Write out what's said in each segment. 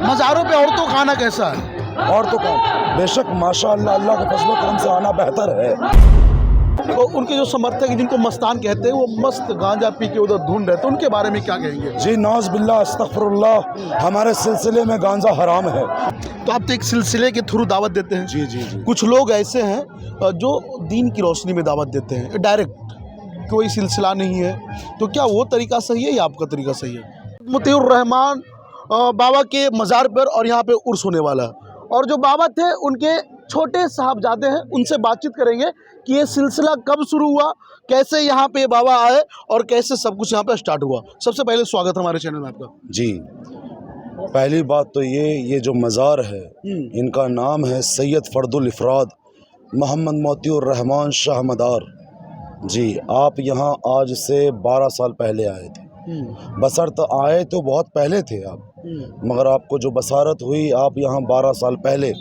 मज़ारों पे औरतों का आना कैसा है? औरतों का बेशक माशाअल्लाह अल्लाह के फजल करम से आना बेहतर है। तो उनके जो समर्थक हैं जिनको मस्तान कहते हैं, वो मस्त गांजा पी के उधर ढूंढ रहे थे, उनके बारे में क्या कहेंगे? जी नौज बिल्ला अस्तगफिरुल्लाह, हमारे सिलसिले में गांजा हराम है। तो आप तो एक सिलसिले के थ्रू दावत देते हैं। जी जी जी कुछ लोग ऐसे हैं जो दीन की रोशनी में दावत देते हैं डायरेक्ट, कोई सिलसिला नहीं है, तो क्या वो तरीका सही है या आपका तरीका सही है? मोतीउर रहमान बाबा के मज़ार पर और यहाँ पे उर्स होने वाला है, और जो बाबा थे उनके छोटे साहबजादे हैं, उनसे बातचीत करेंगे कि ये सिलसिला कब शुरू हुआ, कैसे यहाँ पे बाबा आए और कैसे सब कुछ यहाँ पे स्टार्ट हुआ। सबसे पहले स्वागत है हमारे चैनल में आपका। जी। पहली बात तो ये जो मज़ार है इनका नाम है सैयद फर्दुल इफराद मोहम्मद मोतीउर रहमान शाह मदार। जी आप यहाँ आज से 12 साल पहले आए थे। बसरत आए तो बहुत पहले थे आप, मगर आपको जो बसारत हुई आप यहाँ 12 साल पहले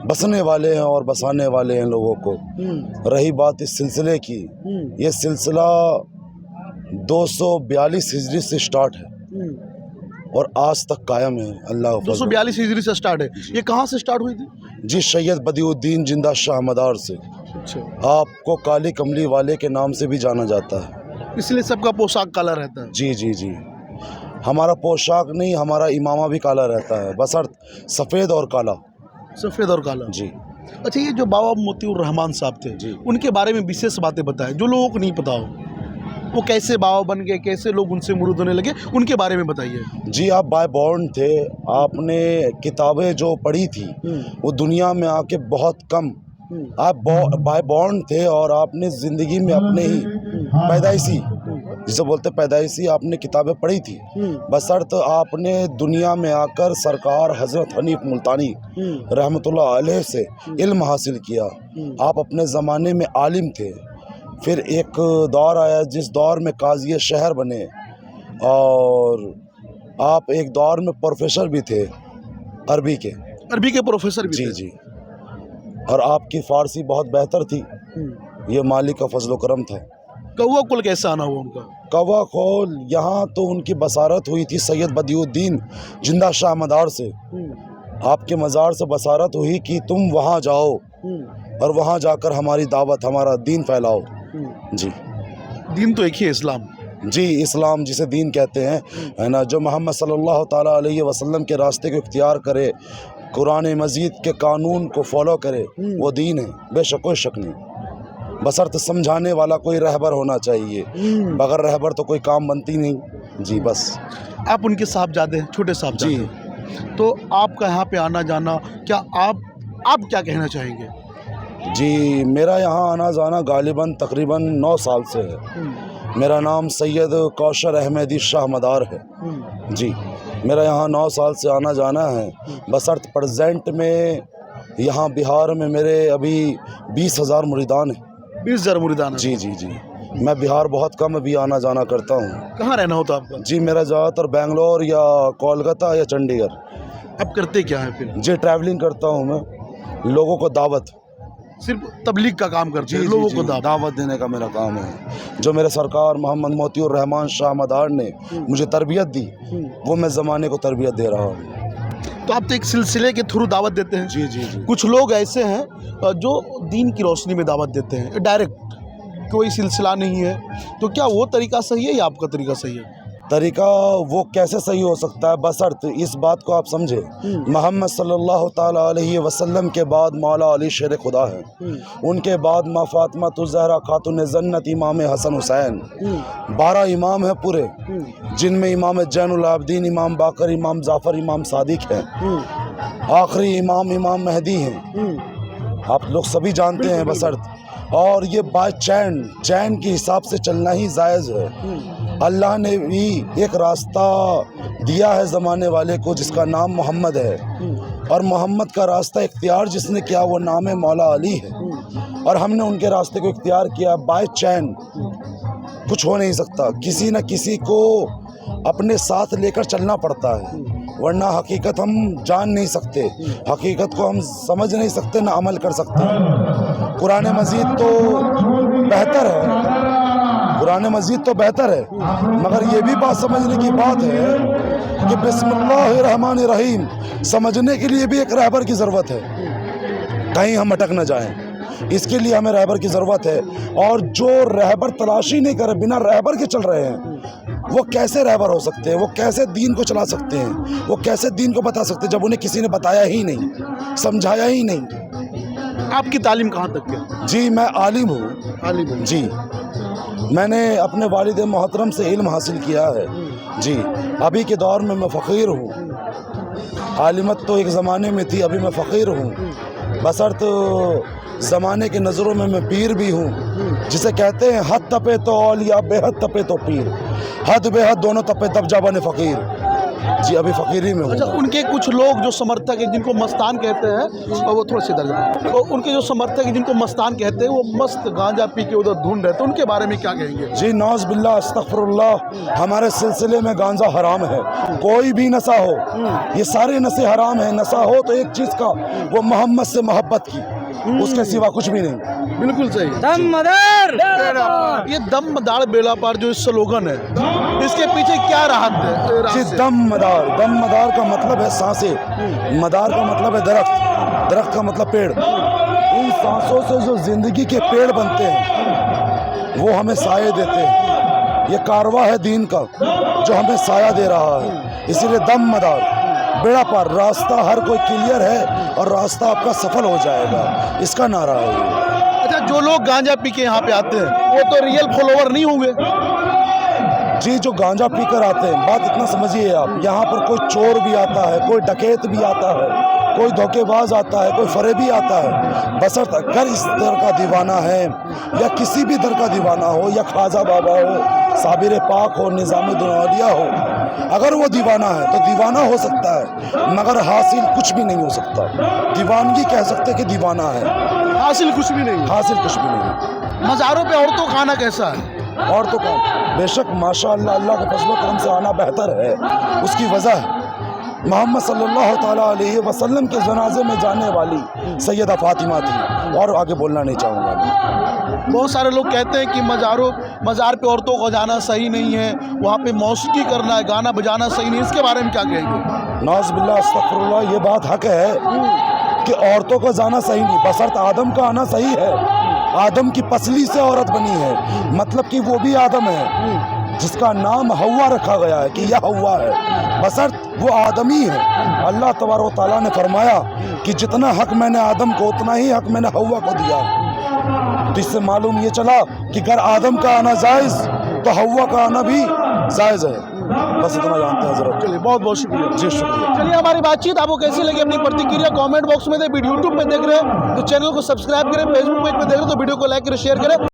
बसने वाले हैं और बसाने वाले हैं लोगों को। रही बात इस सिलसिले की, ये सिलसिला 242 हिजरी से स्टार्ट है और आज तक कायम है। अल्लाह 242 हिजरी से स्टार्ट है। ये कहाँ से स्टार्ट हुई थी? जी सैयद बदिउद्दीन जिंदा शाह मदार से। अच्छा, आपको काली कमली वाले के नाम से भी जाना जाता है, इसलिए सबका पोशाक काला रहता है। जी जी जी। हमारा पोशाक नहीं, हमारा इमामा भी काला रहता है, बसर्त सफ़ेद और काला। सफ़ेद और काला। जी। अच्छा, ये जो बाबा मोतीउर रहमान साहब थे जी। उनके बारे में विशेष बातें बताएं जो लोगों को नहीं पता हो। वो कैसे बाबा बन गए, कैसे लोग उनसे मुरीद होने लगे, उनके बारे में बताइए। जी आप बाय बॉर्न थे, आपने किताबें जो पढ़ी थी वो दुनिया में आके बहुत कम, आप बाय बॉर्न थे और आपने ज़िंदगी में अपने ही पैदाइशी, जिसे बोलते पैदाइशी, आपने किताबें पढ़ी थी। बशर्त आपने दुनिया में आकर सरकार हज़रत हनीफ मुल्तानी रहमतुल्लाह अलैह से इल्म हासिल किया। आप अपने ज़माने में आलिम थे। फिर एक दौर आया जिस दौर में काज़ी शहर बने, और आप एक दौर में प्रोफेसर भी थे अरबी के प्रोफेसर भी जी थे। जी। और आपकी फ़ारसी बहुत बेहतर थी, ये मालिक का फजल करम था। कौवा कुल कैसे आना हुआ उनका? कौवा खोल यहाँ तो उनकी बसारत हुई थी सैयद बदिउद्दीन जिंदा शाह मदार से। आपके मज़ार से बसारत हुई कि तुम वहाँ जाओ और वहाँ जाकर हमारी दावत, हमारा दीन फैलाओ। जी। दीन तो एक ही है, इस्लाम। जी इस्लाम जिसे दीन कहते हैं, है ना, जो मोहम्मद सल्लल्लाहु ताला अलैहि वसल्लम के रास्ते को इख्तियार करे, कुरान मजीद के कानून को फॉलो करे, वो दीन है, बेशक कोई शक नहीं। बशर्त समझाने वाला कोई रहबर होना चाहिए, बगैर रहबर तो कोई काम बनती नहीं। जी बस। आप उनके साहबजादे हैं, छोटे साहबजादे। जी। तो आपका यहाँ पे आना जाना, क्या आप क्या कहना चाहेंगे? जी मेरा यहाँ आना जाना गालिबन तकरीबन 9 साल से है। मेरा नाम सैयद कौशर अहमदी शाह मदार है। जी मेरा यहाँ 9 साल से आना जाना है। बशर्त प्रेजेंट में यहाँ बिहार में मेरे अभी 20,000 मुरीदान हैं। 20,000 मुरीदान? जी जी जी। मैं बिहार बहुत कम अभी आना जाना करता हूँ। कहाँ रहना होता आपका? जी मेरा ज़्यादातर बेंगलोर या कोलकाता या चंडीगढ़। अब करते क्या है फिर? जी ट्रैवलिंग करता हूँ मैं, लोगों को दावत, सिर्फ तबलीग का काम करते हैं, लोगों को दावत देने का मेरा काम है। जो मेरे सरकार मोहम्मद मोतीउर रहमान शाह मदार ने मुझे तरबियत दी, वो मैं ज़माने को तरबियत दे रहा हूँ। तो आप तो एक सिलसिले के थ्रू दावत देते हैं। जी जी जी। कुछ लोग ऐसे हैं जो दीन की रोशनी में दावत देते हैं डायरेक्ट, कोई सिलसिला नहीं है, तो क्या वो तरीका सही है या आपका तरीका सही है? तरीका वो कैसे सही हो सकता है, बशर्त इस बात को आप समझे, मोहम्मद सल्लल्लाहु ताला अलैहि वसल्लम के बाद मौला अली शेर खुदा है, उनके बाद माँ फातिमा ज़हरा खातून जन्नत, इमाम हसन हुसैन, 12 इमाम हैं पूरे, जिनमें इमाम जैनुल आबदीन, इमाम बाकर, इमाम जाफ़र, इमाम सादिक हैं, आखिरी इमाम मेहदी हैं। आप लोग सभी जानते हैं बशर्त, और ये बाय चैन के हिसाब से चलना ही जायज़ है। अल्लाह ने भी एक रास्ता दिया है ज़माने वाले को जिसका नाम मोहम्मद है, और मोहम्मद का रास्ता इख्तियार जिसने किया वो नाम मौला अली है, और हमने उनके रास्ते को इख्तियार किया। बाय चैन कुछ हो नहीं सकता, किसी न किसी को अपने साथ लेकर चलना पड़ता है, वरना हकीकत हम जान नहीं सकते, हकीकत को हम समझ नहीं सकते, ना अमल कर सकते। कुरान मजीद तो बेहतर है, कुरान मजीद तो बेहतर है, मगर ये भी बात समझने की बात है کہ بسم اللہ الرحمن الرحیم سمجھنے کے لیے بھی ایک رہبر کی ضرورت ہے، کہیں ہم اٹک نہ جائیں، اس کے لیے ہمیں رہبر کی ضرورت ہے۔ اور جو رہبر تلاشی نہیں کرے، بنا رہبر کے چل رہے ہیں، وہ کیسے رہبر ہو سکتے ہیں؟ وہ کیسے دین کو چلا سکتے ہیں؟ وہ کیسے دین کو بتا سکتے ہیں جب انہیں کسی نے بتایا ہی نہیں، سمجھایا ہی نہیں؟ آپ کی تعلیم کہاں تک ہے؟ جی میں عالم ہوں، عالم ہیں۔ جی میں نے اپنے والد محترم سے علم حاصل کیا ہے، جی ابھی کے دور میں فقیر ہوں، عالمت تو ایک زمانے میں تھی، ابھی میں فقیر ہوں، بشرط زمانے کے نظروں میں پیر بھی ہوں، جسے کہتے ہیں حد تپے تو اولیاء، بے حد تپے تو پیر، حد بے حد دونوں تپے تب جا بنے فقیر، جی ابھی فقیری میں اچھا، ہوں۔ ان کے کچھ لوگ جو سمرتھک ہیں جن کو مستان کہتے ہیں، اور وہ تھوڑا سی ادھر، تو ان کے جو سمرتھک ہیں جن کو مستان کہتے ہیں، وہ مست گانجا پی کے ادھر دھن رہتے ہیں، ان کے بارے میں کیا کہیں گے؟ جی نعوذ باللہ استغفر اللہ، ہمارے سلسلے میں گانجا حرام ہے، کوئی بھی نشہ ہو، یہ سارے نشے حرام ہیں۔ نشہ ہو تو ایک چیز کا، وہ محمد سے محبت کی، اس کے سوا کچھ بھی نہیں۔ بالکل صحیح۔ دم مدار یہ دم مدار بیڑا پار جو سلوگن ہے، اس کے پیچھے کیا راحت ہے؟ جی دم مدار کا مطلب ہے سانسیں، مدار کا مطلب ہے درخت، درخت کا مطلب پیڑ، ان سانسوں سے جو زندگی کے پیڑ بنتے ہیں وہ ہمیں سایہ دیتے ہیں، یہ کارواں ہے دین کا جو ہمیں سایہ دے رہا ہے، اسی لیے دم مدار بیڑا پار، راستہ ہر کوئی کلیئر ہے اور راستہ آپ کا سفل ہو جائے گا، اس کا نعرہ ہے یہ۔ اچھا، جو لوگ گانجا پی کے یہاں پہ آتے ہیں وہ تو ریئل فالوور نہیں ہوں گے؟ جی جو گانجا پی کر آتے ہیں، بات اتنا سمجھیے آپ، یہاں پر کوئی چور بھی آتا ہے، کوئی ڈکیت بھی آتا ہے، کوئی دھوکے باز آتا ہے، کوئی فریبی آتا ہے، بشرط اگر اس در کا دیوانہ ہے یا کسی بھی در کا دیوانہ ہو، یا خواجہ بابا ہو، صابر پاک ہو، نظام دنیا ہو، اگر وہ دیوانہ ہے تو دیوانہ ہو سکتا ہے، مگر حاصل کچھ بھی نہیں ہو سکتا۔ دیوانگی کہہ سکتے کہ دیوانہ ہے، حاصل کچھ بھی نہیں۔ حاصل کچھ بھی نہیں۔ مزاروں پہ عورتوں کا آنا کیسا ہے؟ عورتوں کا بے شک ماشاءاللہ اللہ کے فضل و کرم سے آنا بہتر ہے، اس کی وجہ ہے محمد صلی اللہ تعالیٰ علیہ وسلم کے جنازے میں جانے والی سیدہ فاطمہ تھی، اور آگے بولنا نہیں چاہوں گا۔ بہت سارے لوگ کہتے ہیں کہ مزار پہ عورتوں کو جانا صحیح نہیں ہے، وہاں پہ موسیقی کرنا ہے، گانا بجانا صحیح نہیں ہے، اس کے بارے میں کیا کہیں گے؟ نعوذ باللہ استغفر اللہ، یہ بات حق ہے کہ عورتوں کو جانا صحیح نہیں، بشرط آدم کا آنا صحیح ہے، آدم کی پسلی سے عورت بنی ہے، مطلب کہ وہ بھی آدم ہے جس کا نام ہوا رکھا گیا ہے کہ یہ ہوا ہے، بشرط وہ آدمی ہے۔ اللہ تبارک و تعالیٰ نے فرمایا کہ جتنا حق میں نے آدم کو اتنا ہی حق میں نے ہوا کو دیا، تو اس سے معلوم یہ چلا کہ اگر آدم کا آنا جائز تو ہوا کا آنا بھی جائز ہے۔ بس اتنا جانتے ہیں حضرت۔ چلیے، بہت بہت شکریہ۔ جی شکریہ۔ چلیے، ہماری بات چیت آپ کو کیسی لگی اپنی پرتکریا کامنٹ باکس میں دیں۔ ویڈیو یوٹیوب پہ دیکھ رہے ہیں تو چینل کو سبسکرائب کریں، فیس بک پیج پہ دیکھ رہے ہیں تو ویڈیو کو لائک کریں، شیئر کریں۔